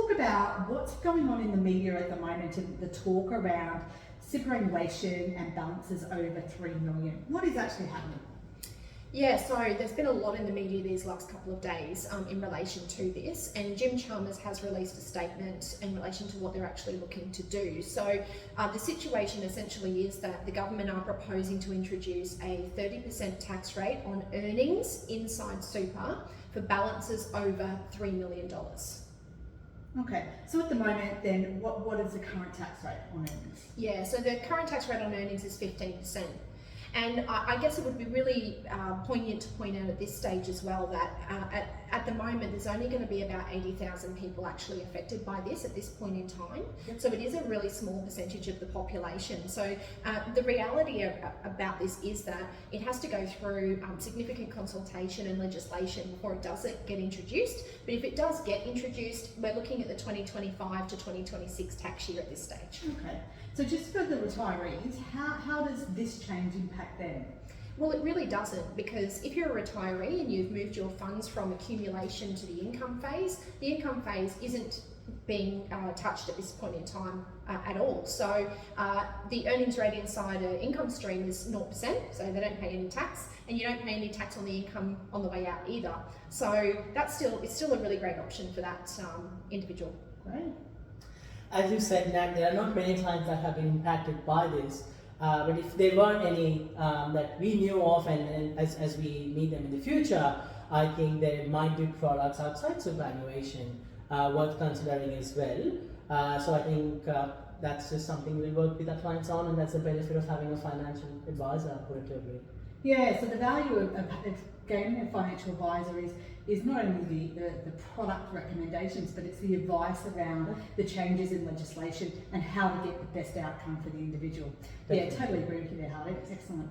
talk about what's going on in the media at the moment and the talk around superannuation and balances over 3 million. What is actually happening? Yeah, so there's been a lot in the media these last couple of days in relation to this, and Jim Chalmers has released a statement in relation to what they're actually looking to do. So the situation essentially is that the government are proposing to introduce a 30% tax rate on earnings inside super for balances over $3 million. Okay, so at the moment then, what is the current tax rate on earnings? Yeah, so the current tax rate on earnings is 15%. And I guess it would be really poignant to point out at this stage as well that at the moment there's only going to be about 80,000 people actually affected by this at this point in time. Yep. So it is a really small percentage of the population. So the reality about this is that it has to go through significant consultation and legislation before it does get introduced. But if it does get introduced, we're looking at the 2025 to 2026 tax year at this stage. Okay, so just for the retirees, how does this change impact them? Well, it really doesn't, because if you're a retiree and you've moved your funds from accumulation to the income phase isn't being touched at this point in time at all. So the earnings rate inside an income stream is 0%, so they don't pay any tax, and you don't pay any tax on the income on the way out either. So it's still a really great option for that individual. Great. As you said, Nat, there are not many clients that have been impacted by this. But if there were any that we knew of, and as we meet them in the future, I think there might be products outside superannuation worth considering as well. So I think that's just something we'll work with our clients on, and that's the benefit of having a financial advisor, put it to agree. Yeah, so the value of gaining a financial advisor is not only the product recommendations, but it's the advice around the changes in legislation and how to get the best outcome for the individual. Definitely. Yeah, totally agree with you there, Harley. Excellent.